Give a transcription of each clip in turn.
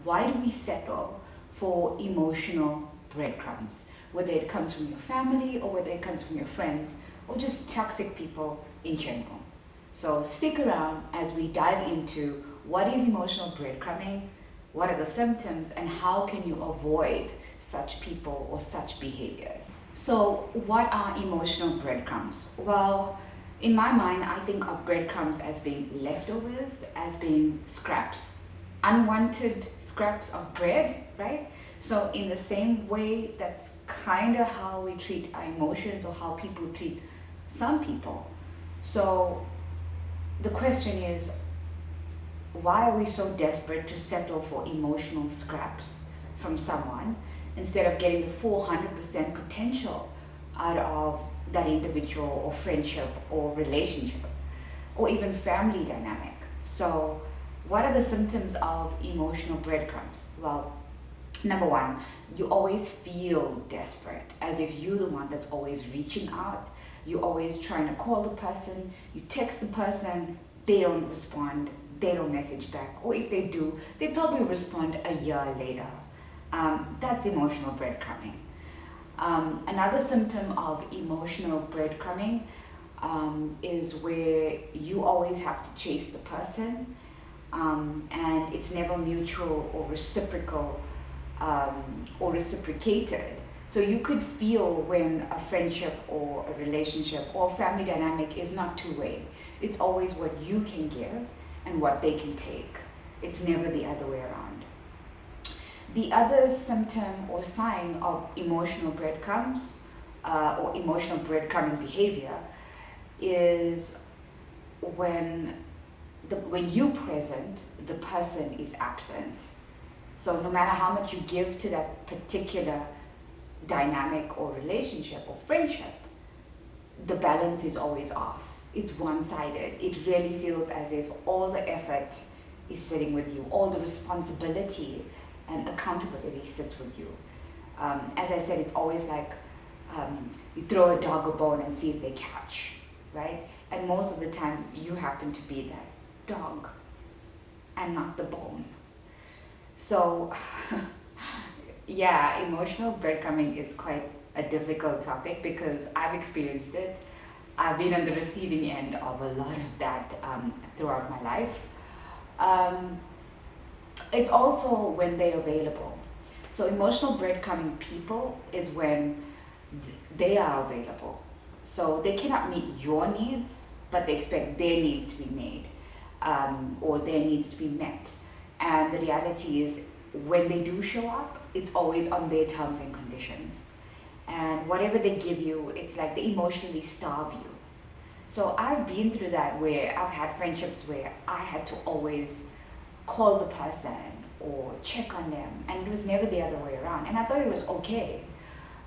Why do we settle for emotional breadcrumbs? Whether it comes from your family or whether it comes from your friends or just toxic people in general. So stick around as we dive into what is emotional breadcrumbing, what are the symptoms, and how can you avoid such people or such behaviors. So what are emotional breadcrumbs? Well, in my mind, I think of breadcrumbs as being leftovers, as being scraps, unwanted scraps of bread, right? So in the same way, that's kind of how we treat our emotions or how people treat some people. So the question is, why are we so desperate to settle for emotional scraps from someone instead of getting the 400% potential out of that individual or friendship or relationship or even family dynamic? So what are the symptoms of emotional breadcrumbs? Well, number one, you always feel desperate, as if you're the one that's always reaching out. You're always trying to call the person, you text the person, they don't respond, they don't message back, or if they do, they probably respond a year later. That's emotional breadcrumbing. Another symptom of emotional breadcrumbing is where you always have to chase the person, and it's never mutual or reciprocal or reciprocated. So you could feel when a friendship or a relationship or family dynamic is not two-way. It's always what you can give and what they can take. It's never the other way around. The other symptom or sign of emotional breadcrumbs or emotional breadcrumbing behavior is when you're present, the person is absent. So no matter how much you give to that particular dynamic or relationship or friendship, the balance is always off. It's one-sided. It really feels as if all the effort is sitting with you, all the responsibility and accountability sits with you. As I said, it's always like you throw a dog a bone and see if they catch, right? And most of the time, you happen to be that dog and not the bone. So, yeah, emotional breadcrumbing is quite a difficult topic because I've experienced it. I've been on the receiving end of a lot of that throughout my life. It's also when they're available. So emotional breadcrumbing people is when they are available. So they cannot meet your needs, but they expect their needs to be made or their needs to be met. And the reality is, when they do show up, it's always on their terms and conditions. And whatever they give you, it's like they emotionally starve you. So I've been through that where I've had friendships where I had to always call the person or check on them, and it was never the other way around. And I thought it was okay,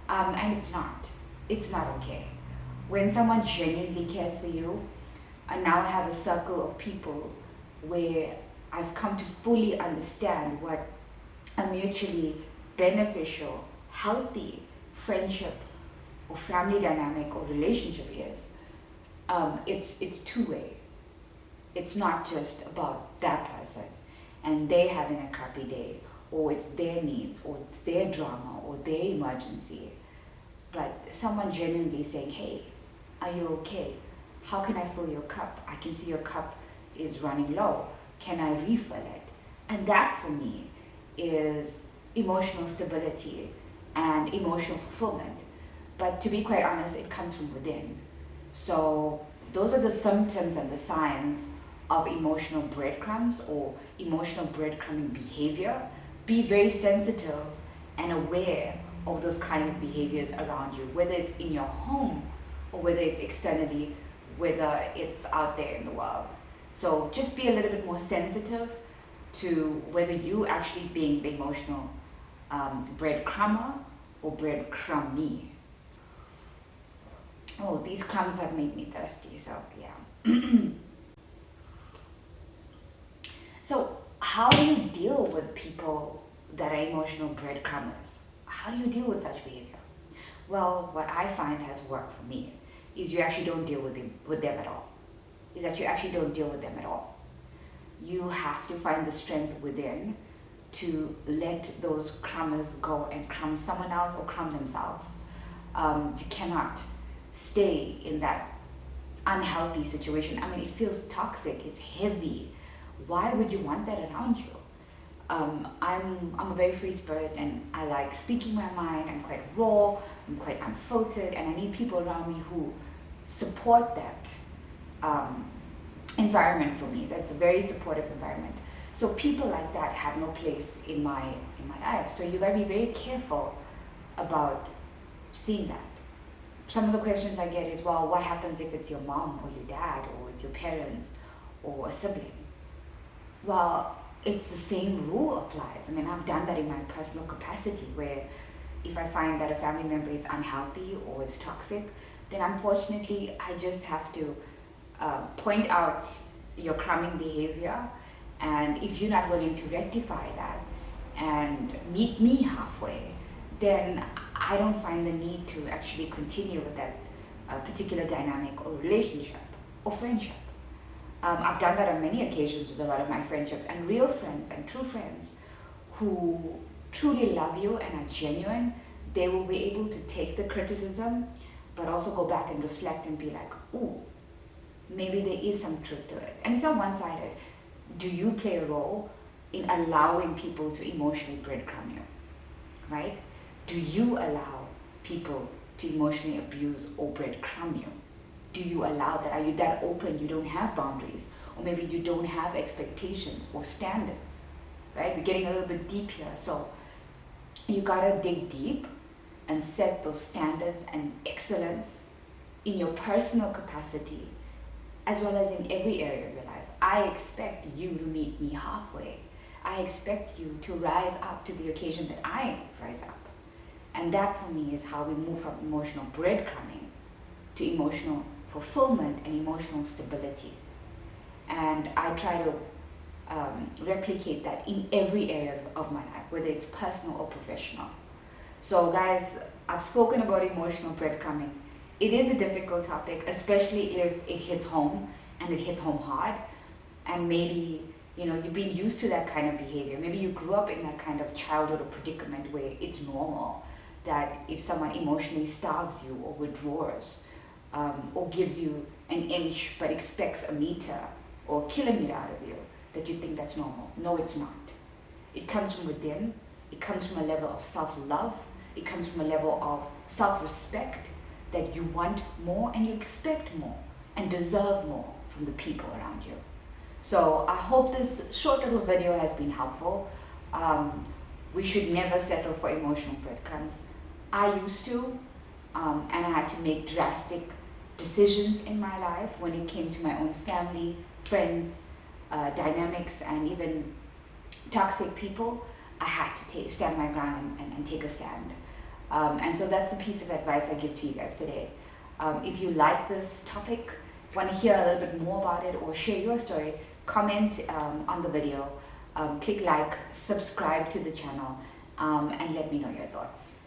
and it's not. It's not okay. When someone genuinely cares for you, I now have a circle of people where I've come to fully understand what a mutually beneficial, healthy friendship or family dynamic or relationship is. It's two-way. It's not just about that person and they having a crappy day, or it's their needs, or it's their drama, or their emergency. But someone genuinely saying, hey, are you okay? How can I fill your cup? I can see your cup is running low. Can I refill it? And that for me is emotional stability and emotional fulfillment. But to be quite honest, it comes from within. So those are the symptoms and the signs of emotional breadcrumbs or emotional breadcrumbing behavior. Be very sensitive and aware of those kind of behaviors around you, whether it's in your home or whether it's externally, whether it's out there in the world. So just be a little bit more sensitive to whether you actually being the emotional breadcrumber or breadcrumbee. Oh, these crumbs have made me thirsty, so yeah. So how do you deal with people that are emotional breadcrumbers? How do you deal with such behavior? Well, what I find has worked for me is you actually don't deal with them at all. Is that you actually don't deal with them at all. You have to find the strength within to let those crumbers go and crumb someone else or crumb themselves. You cannot stay in that unhealthy situation. I mean, it feels toxic, it's heavy. Why would you want that around you? I'm a very free spirit, and I like speaking my mind. I'm quite raw, I'm quite unfiltered, and I need people around me who support that environment for me. That's a very supportive environment. So people like that have no place in my life. So you gotta be very careful about seeing that. Some of the questions I get is, well, what happens if it's your mom or your dad or it's your parents or a sibling? Well, it's the same rule applies. I mean, I've done that in my personal capacity, where if I find that a family member is unhealthy or is toxic, then unfortunately I just have to point out your crumbing behavior, and if you're not willing to rectify that and meet me halfway, then I don't find the need to actually continue with that particular dynamic or relationship or friendship. I've done that on many occasions with a lot of my friendships, and real friends and true friends who truly love you and are genuine. They will be able to take the criticism, but also go back and reflect and be like, ooh, maybe there is some truth to it. And it's not one-sided. Do you play a role in allowing people to emotionally breadcrumb you, right? Do you allow people to emotionally abuse or breadcrumb you? Do you allow that? Are you that open? You don't have boundaries, or maybe you don't have expectations or standards, right? We're getting a little bit deep here. So you gotta dig deep and set those standards and excellence in your personal capacity, as well as in every area of your life. I expect you to meet me halfway. I expect you to rise up to the occasion that I rise up. And that for me is how we move from emotional breadcrumbing to emotional fulfillment and emotional stability. And I try to replicate that in every area of my life, whether it's personal or professional. So guys, I've spoken about emotional breadcrumbing. It is a difficult topic, especially if it hits home, and it hits home hard. And maybe, you've been used to that kind of behavior. Maybe you grew up in that kind of childhood or predicament where it's normal that if someone emotionally starves you or withdraws, or gives you an inch but expects a meter or a kilometer out of you, that you think that's normal. No, it's not. It comes from within. It comes from a level of self-love. It comes from a level of self-respect, that you want more and you expect more and deserve more from the people around you. So I hope this short little video has been helpful. We should never settle for emotional breadcrumbs. I used to, and I had to make drastic decisions in my life when it came to my own family, friends, dynamics, and even toxic people. I had to stand my ground and take a stand. And so that's the piece of advice I give to you guys today. If you like this topic, want to hear a little bit more about it, or share your story, comment on the video, click like, subscribe to the channel, and let me know your thoughts.